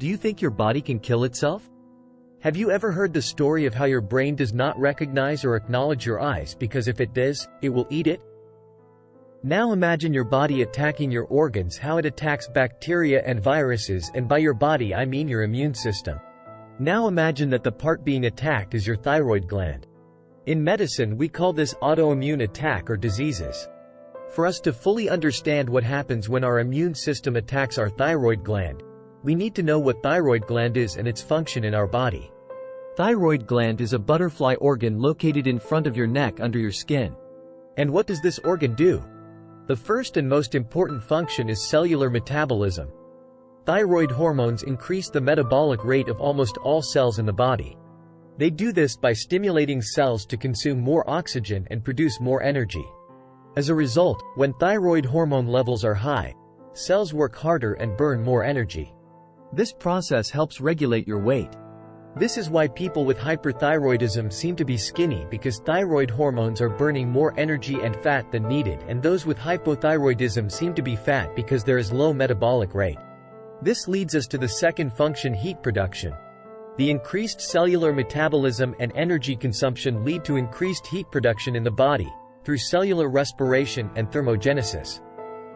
Do you think your body can kill itself? Have you ever heard the story of how your brain does not recognize or acknowledge your eyes because if it does, it will eat it? Now imagine your body attacking your organs, how it attacks bacteria and viruses, and by your body I mean your immune system. Now imagine that the part being attacked is your thyroid gland. In medicine we call this autoimmune attack or diseases. For us to fully understand what happens when our immune system attacks our thyroid gland, we need to know what thyroid gland is and its function in our body. Thyroid gland is a butterfly organ located in front of your neck under your skin. And what does this organ do? The first and most important function is cellular metabolism. Thyroid hormones increase the metabolic rate of almost all cells in the body. They do this by stimulating cells to consume more oxygen and produce more energy. As a result, when thyroid hormone levels are high, cells work harder and burn more energy. This process helps regulate your weight. This is why people with hyperthyroidism seem to be skinny, because thyroid hormones are burning more energy and fat than needed, and those with hypothyroidism seem to be fat because there is low metabolic rate. This leads us to the second function, heat production. The increased cellular metabolism and energy consumption lead to increased heat production in the body, through cellular respiration and thermogenesis.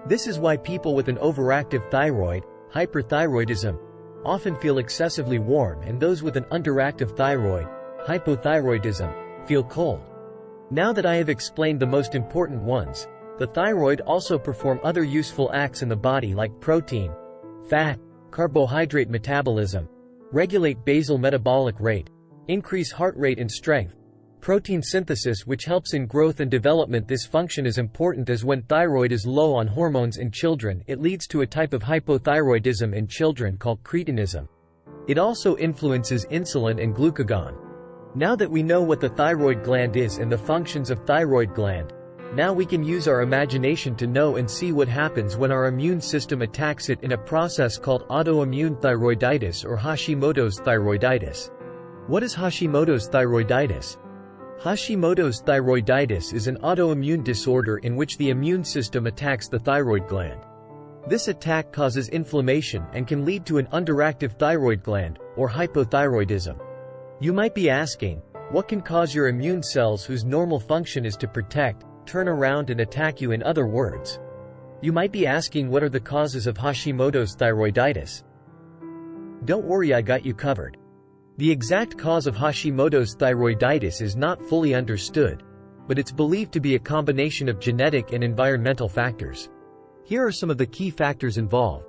This is why people with an overactive thyroid, hyperthyroidism, often feel excessively warm, and those with an underactive thyroid, hypothyroidism, feel cold. Now that I have explained the most important ones, the thyroid also performs other useful acts in the body like protein, fat, carbohydrate metabolism, regulate basal metabolic rate, increase heart rate and strength, protein synthesis which helps in growth and development. This function is important as when thyroid is low on hormones in children, it leads to a type of hypothyroidism in children called cretinism. It also influences insulin and glucagon. Now that we know what the thyroid gland is and the functions of thyroid gland, now we can use our imagination to know and see what happens when our immune system attacks it in a process called autoimmune thyroiditis or Hashimoto's thyroiditis. What is Hashimoto's thyroiditis? Hashimoto's thyroiditis is an autoimmune disorder in which the immune system attacks the thyroid gland. This attack causes inflammation and can lead to an underactive thyroid gland, or hypothyroidism. You might be asking, what can cause your immune cells whose normal function is to protect, turn around and attack you? In other words, you might be asking, what are the causes of Hashimoto's thyroiditis? Don't worry, I got you covered. The exact cause of Hashimoto's thyroiditis is not fully understood, but it's believed to be a combination of genetic and environmental factors. Here are some of the key factors involved.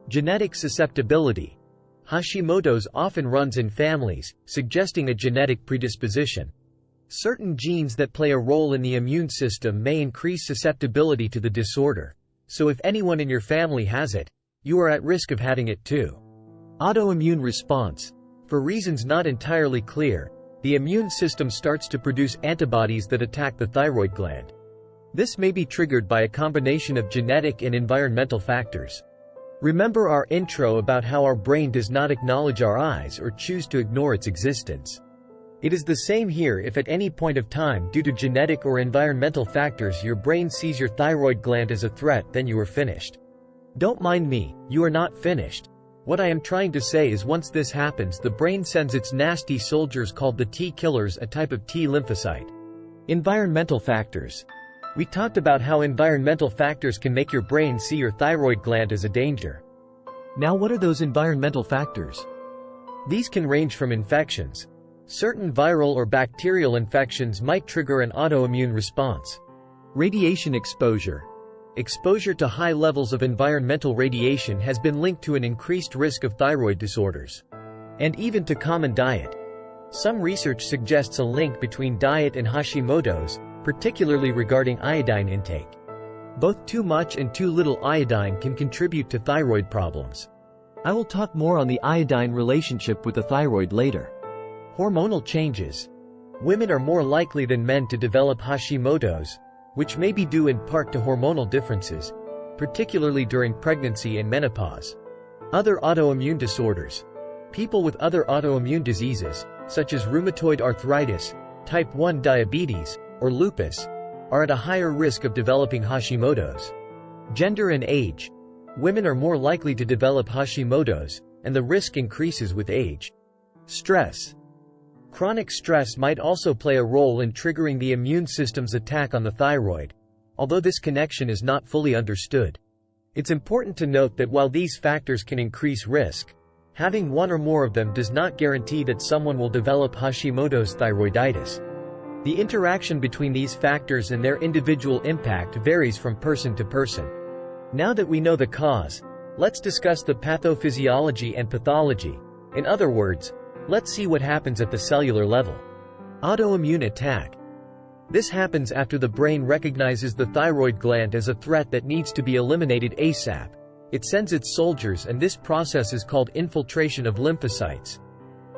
Genetic susceptibility. Hashimoto's often runs in families, suggesting a genetic predisposition. Certain genes that play a role in the immune system may increase susceptibility to the disorder, so if anyone in your family has it, you are at risk of having it too. Autoimmune response. For reasons not entirely clear, the immune system starts to produce antibodies that attack the thyroid gland. This may be triggered by a combination of genetic and environmental factors. Remember our intro about how our brain does not acknowledge our eyes or choose to ignore its existence. It is the same here. If at any point of time, due to genetic or environmental factors, your brain sees your thyroid gland as a threat, then you are finished. Don't mind me, you are not finished. What I am trying to say is once this happens, the brain sends its nasty soldiers called the T killers, a type of T lymphocyte. Environmental factors. We talked about how environmental factors can make your brain see your thyroid gland as a danger. Now what are those environmental factors? These can range from infections. Certain viral or bacterial infections might trigger an autoimmune response. Radiation exposure. Exposure to high levels of environmental radiation has been linked to an increased risk of thyroid disorders. And even to common diet. Some research suggests a link between diet and Hashimoto's, particularly regarding iodine intake. Both too much and too little iodine can contribute to thyroid problems. I will talk more on the iodine relationship with the thyroid later. Hormonal changes. Women are more likely than men to develop Hashimoto's, which may be due in part to hormonal differences, particularly during pregnancy and menopause. Other autoimmune disorders. People with other autoimmune diseases, such as rheumatoid arthritis, type 1 diabetes, or lupus, are at a higher risk of developing Hashimoto's. Gender and age. Women are more likely to develop Hashimoto's, and the risk increases with age. Stress. Chronic stress might also play a role in triggering the immune system's attack on the thyroid, although this connection is not fully understood. It's important to note that while these factors can increase risk, having one or more of them does not guarantee that someone will develop Hashimoto's thyroiditis. The interaction between these factors and their individual impact varies from person to person. Now that we know the cause, let's discuss the pathophysiology and pathology. In other words, let's see what happens at the cellular level. Autoimmune attack. This happens after the brain recognizes the thyroid gland as a threat that needs to be eliminated ASAP. It sends its soldiers, and this process is called infiltration of lymphocytes.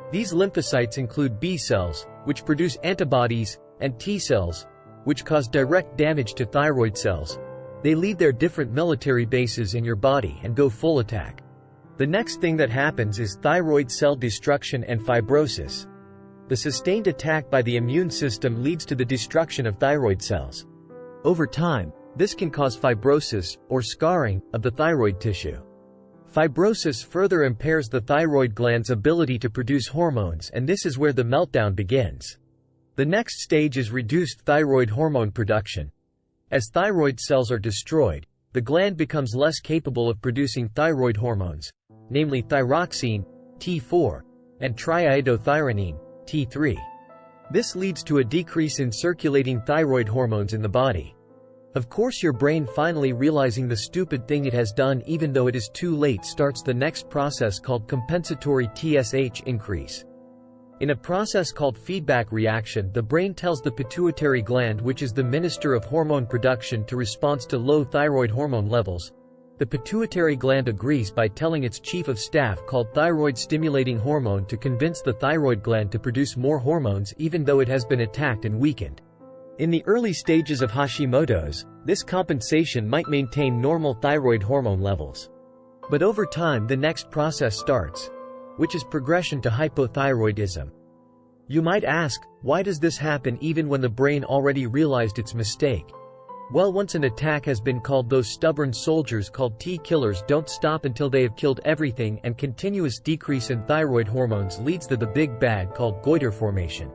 These lymphocytes include B cells, which produce antibodies, and T cells, which cause direct damage to thyroid cells. They leave their different military bases in your body and go full attack. The next thing that happens is thyroid cell destruction and fibrosis. The sustained attack by the immune system leads to the destruction of thyroid cells. Over time, this can cause fibrosis, or scarring, of the thyroid tissue. Fibrosis further impairs the thyroid gland's ability to produce hormones, and this is where the meltdown begins. The next stage is reduced thyroid hormone production. As thyroid cells are destroyed, the gland becomes less capable of producing thyroid hormones, namely thyroxine, T4, and triiodothyronine, T3. This leads to a decrease in circulating thyroid hormones in the body. Of course, your brain, finally realizing the stupid thing it has done even though it is too late, starts the next process called compensatory TSH increase. In a process called feedback reaction, the brain tells the pituitary gland, which is the minister of hormone production, to respond to low thyroid hormone levels. The pituitary gland agrees by telling its chief of staff, called thyroid-stimulating hormone, to convince the thyroid gland to produce more hormones even though it has been attacked and weakened. In the early stages of Hashimoto's, this compensation might maintain normal thyroid hormone levels. But over time, the next process starts, which is progression to hypothyroidism. You might ask, why does this happen even when the brain already realized its mistake? Well, once an attack has been called, those stubborn soldiers called T-killers don't stop until they have killed everything, and continuous decrease in thyroid hormones leads to the big bad called goiter formation.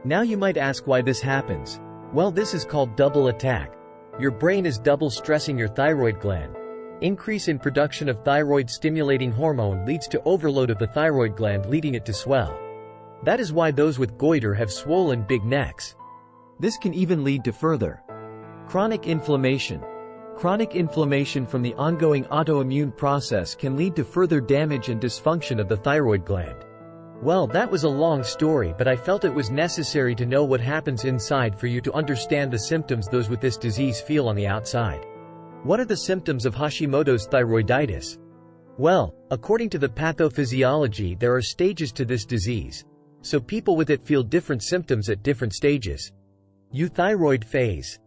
Now you might ask why this happens. Well, this is called double attack. Your brain is double stressing your thyroid gland. Increase in production of thyroid-stimulating hormone leads to overload of the thyroid gland, leading it to swell. That is why those with goiter have swollen big necks. This can even lead to further chronic inflammation. Chronic inflammation from the ongoing autoimmune process can lead to further damage and dysfunction of the thyroid gland. Well, that was a long story, but I felt it was necessary to know what happens inside for you to understand the symptoms those with this disease feel on the outside. What are the symptoms of Hashimoto's thyroiditis? Well, according to the pathophysiology, there are stages to this disease, so people with it feel different symptoms at different stages. Euthyroid phase.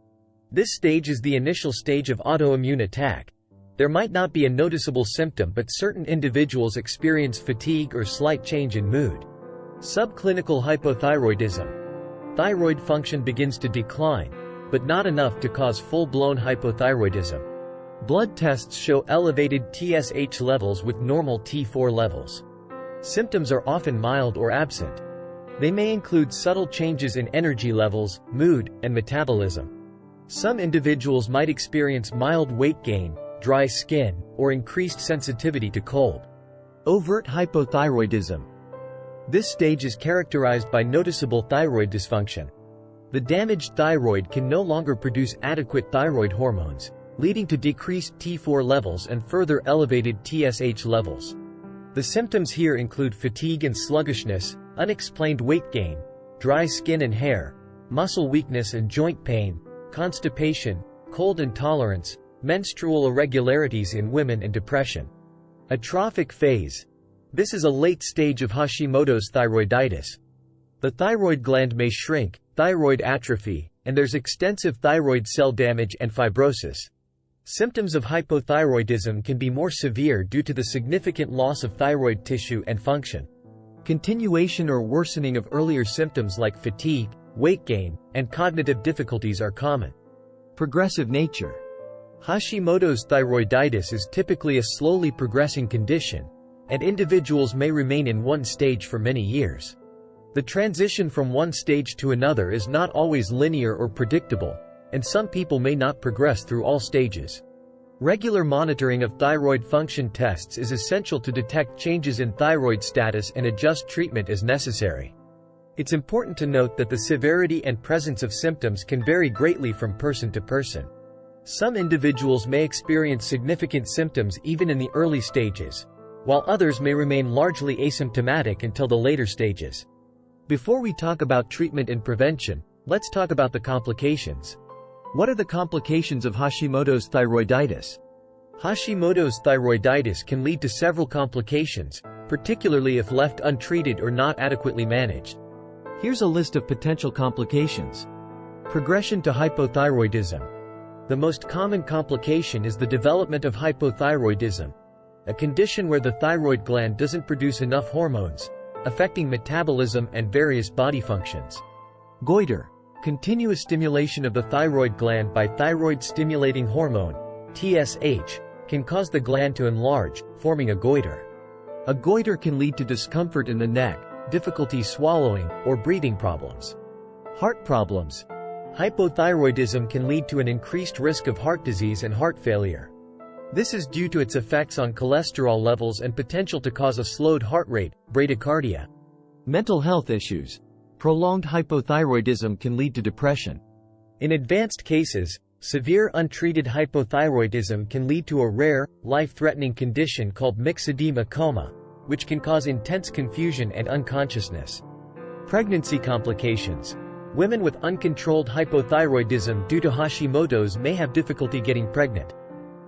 This stage is the initial stage of autoimmune attack. There might not be a noticeable symptom, but certain individuals experience fatigue or slight change in mood. Subclinical hypothyroidism. Thyroid function begins to decline, but not enough to cause full-blown hypothyroidism. Blood tests show elevated TSH levels with normal T4 levels. Symptoms are often mild or absent. They may include subtle changes in energy levels, mood, and metabolism. Some individuals might experience mild weight gain, dry skin, or increased sensitivity to cold. Overt hypothyroidism. This stage is characterized by noticeable thyroid dysfunction. The damaged thyroid can no longer produce adequate thyroid hormones, leading to decreased T4 levels and further elevated TSH levels. The symptoms here include fatigue and sluggishness, unexplained weight gain, dry skin and hair, muscle weakness and joint pain, constipation, cold intolerance, menstrual irregularities in women, and depression. Atrophic phase. This is a late stage of Hashimoto's thyroiditis. The thyroid gland may shrink, thyroid atrophy, and there's extensive thyroid cell damage and fibrosis. Symptoms of hypothyroidism can be more severe due to the significant loss of thyroid tissue and function. Continuation or worsening of earlier symptoms like fatigue, weight gain, and cognitive difficulties are common. Progressive nature. Hashimoto's thyroiditis is typically a slowly progressing condition, and individuals may remain in one stage for many years. The transition from one stage to another is not always linear or predictable, and some people may not progress through all stages. Regular monitoring of thyroid function tests is essential to detect changes in thyroid status and adjust treatment as necessary. It's important to note that the severity and presence of symptoms can vary greatly from person to person. Some individuals may experience significant symptoms even in the early stages, while others may remain largely asymptomatic until the later stages. Before we talk about treatment and prevention, let's talk about the complications. What are the complications of Hashimoto's thyroiditis? Hashimoto's thyroiditis can lead to several complications, particularly if left untreated or not adequately managed. Here's a list of potential complications. Progression to hypothyroidism. The most common complication is the development of hypothyroidism, a condition where the thyroid gland doesn't produce enough hormones, affecting metabolism and various body functions. Goiter. Continuous stimulation of the thyroid gland by thyroid-stimulating hormone, TSH, can cause the gland to enlarge, forming a goiter. A goiter can lead to discomfort in the neck, difficulty swallowing, or breathing problems. Heart problems. Hypothyroidism can lead to an increased risk of heart disease and heart failure. This is due to its effects on cholesterol levels and potential to cause a slowed heart rate, bradycardia. Mental health issues. Prolonged hypothyroidism can lead to depression. In advanced cases, severe untreated hypothyroidism can lead to a rare, life-threatening condition called myxedema coma, which can cause intense confusion and unconsciousness. Pregnancy complications. Women with uncontrolled hypothyroidism due to Hashimoto's may have difficulty getting pregnant.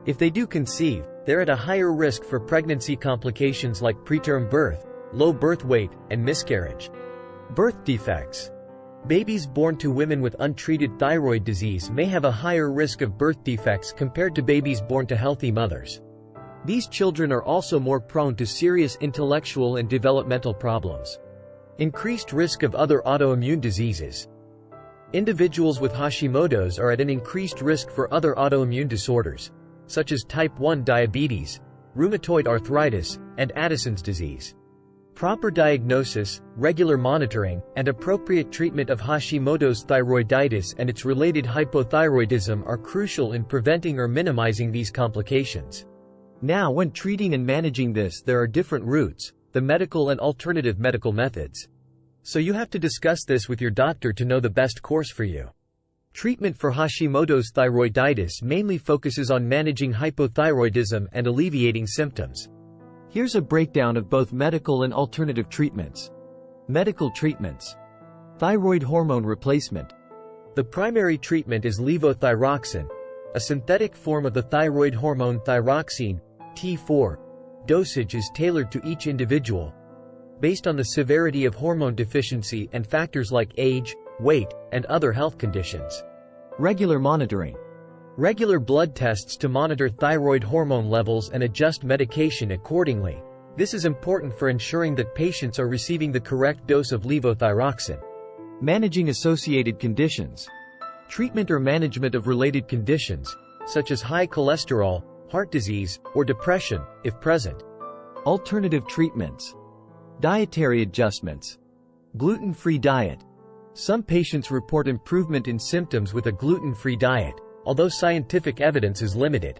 If they do conceive, they're at a higher risk for pregnancy complications like preterm birth, low birth weight, and miscarriage. Birth defects. Babies born to women with untreated thyroid disease may have a higher risk of birth defects compared to babies born to healthy mothers. These children are also more prone to serious intellectual and developmental problems. Increased risk of other autoimmune diseases. Individuals with Hashimoto's are at an increased risk for other autoimmune disorders, such as type 1 diabetes, rheumatoid arthritis, and Addison's disease. Proper diagnosis, regular monitoring, and appropriate treatment of Hashimoto's thyroiditis and its related hypothyroidism are crucial in preventing or minimizing these complications. Now, when treating and managing this, there are different routes, the medical and alternative medical methods. So you have to discuss this with your doctor to know the best course for you. Treatment for Hashimoto's thyroiditis mainly focuses on managing hypothyroidism and alleviating symptoms. Here's a breakdown of both medical and alternative treatments. Medical treatments. Thyroid hormone replacement. The primary treatment is levothyroxine, a synthetic form of the thyroid hormone thyroxine, T4. Dosage is tailored to each individual, based on the severity of hormone deficiency and factors like age, weight, and other health conditions. Regular monitoring. Regular blood tests to monitor thyroid hormone levels and adjust medication accordingly. This is important for ensuring that patients are receiving the correct dose of levothyroxine. Managing associated conditions. Treatment or management of related conditions, such as high cholesterol, heart disease, or depression, if present. Alternative treatments. Dietary adjustments. Gluten-free diet. Some patients report improvement in symptoms with a gluten-free diet, although scientific evidence is limited.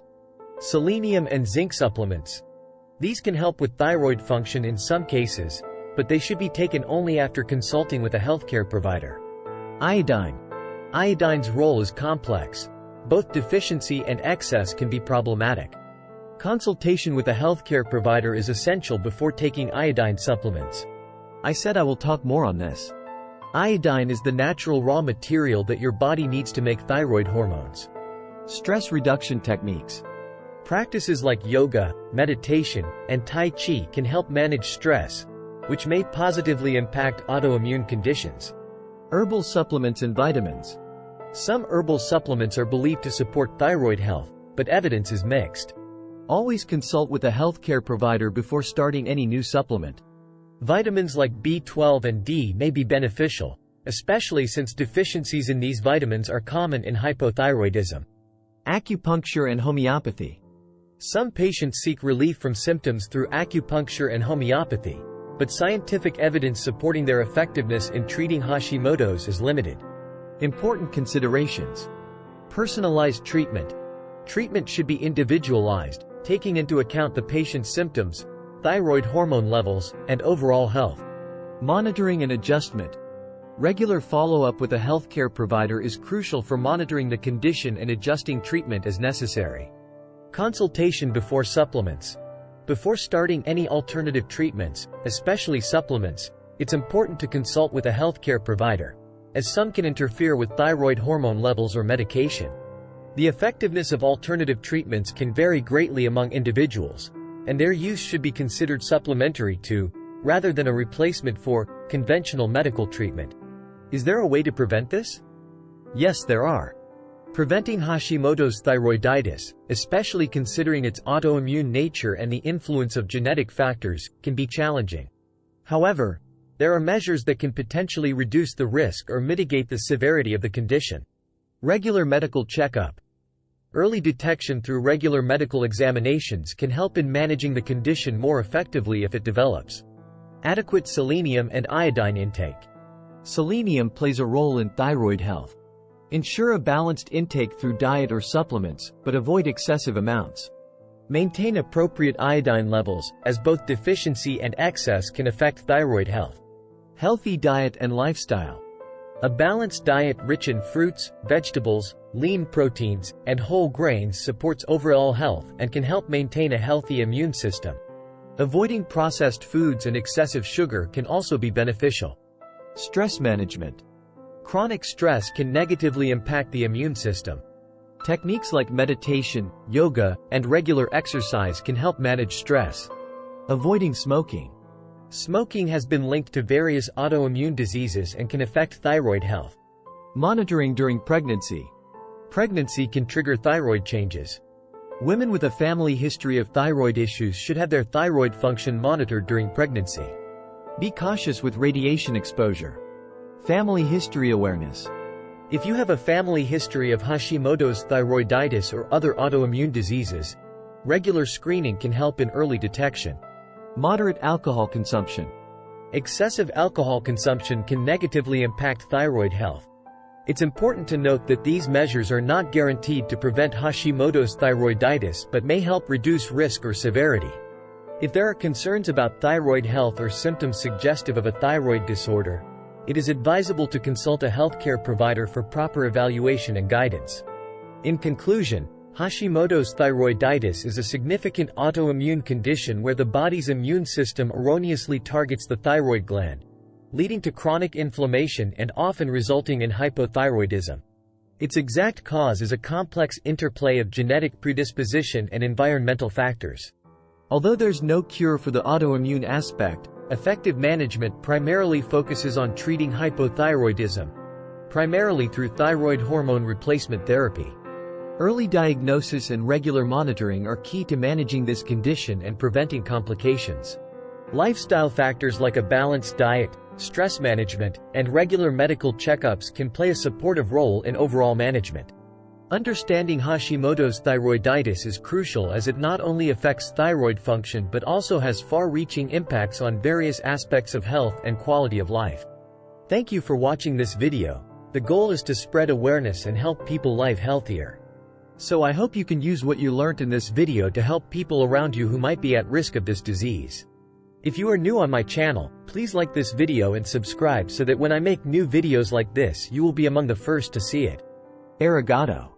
Selenium and zinc supplements. These can help with thyroid function in some cases, but they should be taken only after consulting with a healthcare provider. Iodine. Iodine's role is complex. Both deficiency and excess can be problematic. Consultation with a healthcare provider is essential before taking iodine supplements. I said I will talk more on this. Iodine is the natural raw material that your body needs to make thyroid hormones. Stress reduction techniques. Practices like yoga, meditation, and Tai Chi can help manage stress, which may positively impact autoimmune conditions. Herbal supplements and vitamins. Some herbal supplements are believed to support thyroid health, but evidence is mixed. Always consult with a healthcare provider before starting any new supplement. Vitamins like B12 and D may be beneficial, especially since deficiencies in these vitamins are common in hypothyroidism. Acupuncture and homeopathy. Some patients seek relief from symptoms through acupuncture and homeopathy, but scientific evidence supporting their effectiveness in treating Hashimoto's is limited. Important considerations. Personalized treatment. Treatment should be individualized, taking into account the patient's symptoms, thyroid hormone levels, and overall health. Monitoring and adjustment. Regular follow-up with a healthcare provider is crucial for monitoring the condition and adjusting treatment as necessary. Consultation before supplements. Before starting any alternative treatments, especially supplements, it's important to consult with a healthcare provider, as some can interfere with thyroid hormone levels or medication. The effectiveness of alternative treatments can vary greatly among individuals, and their use should be considered supplementary to, rather than a replacement for, conventional medical treatment. Is there a way to prevent this? Yes, there are. Preventing Hashimoto's thyroiditis, especially considering its autoimmune nature and the influence of genetic factors, can be challenging. However, there are measures that can potentially reduce the risk or mitigate the severity of the condition. Regular medical checkup. Early detection through regular medical examinations can help in managing the condition more effectively if it develops. Adequate selenium and iodine intake. Selenium plays a role in thyroid health. Ensure a balanced intake through diet or supplements, but avoid excessive amounts. Maintain appropriate iodine levels, as both deficiency and excess can affect thyroid health. Healthy diet and lifestyle. A balanced diet rich in fruits, vegetables, lean proteins, and whole grains supports overall health and can help maintain a healthy immune system. Avoiding processed foods and excessive sugar can also be beneficial. Stress management. Chronic stress can negatively impact the immune system. Techniques like meditation, yoga, and regular exercise can help manage stress. Avoiding smoking. Smoking has been linked to various autoimmune diseases and can affect thyroid health. Monitoring during pregnancy. Pregnancy can trigger thyroid changes. Women with a family history of thyroid issues should have their thyroid function monitored during pregnancy. Be cautious with radiation exposure. Family history awareness. If you have a family history of Hashimoto's thyroiditis or other autoimmune diseases, regular screening can help in early detection. Moderate alcohol consumption. Excessive alcohol consumption can negatively impact thyroid health. It's important to note that these measures are not guaranteed to prevent Hashimoto's thyroiditis but may help reduce risk or severity. If there are concerns about thyroid health or symptoms suggestive of a thyroid disorder, it is advisable to consult a healthcare provider for proper evaluation and guidance. In conclusion, Hashimoto's thyroiditis is a significant autoimmune condition where the body's immune system erroneously targets the thyroid gland, leading to chronic inflammation and often resulting in hypothyroidism. Its exact cause is a complex interplay of genetic predisposition and environmental factors. Although there's no cure for the autoimmune aspect, effective management primarily focuses on treating hypothyroidism, primarily through thyroid hormone replacement therapy. Early diagnosis and regular monitoring are key to managing this condition and preventing complications. Lifestyle factors like a balanced diet, stress management, and regular medical checkups can play a supportive role in overall management. Understanding Hashimoto's thyroiditis is crucial as it not only affects thyroid function but also has far-reaching impacts on various aspects of health and quality of life. Thank you for watching this video. The goal is to spread awareness and help people live healthier. So I hope you can use what you learned in this video to help people around you who might be at risk of this disease. If you are new on my channel, please like this video and subscribe so that when I make new videos like this you will be among the first to see it. Arigato.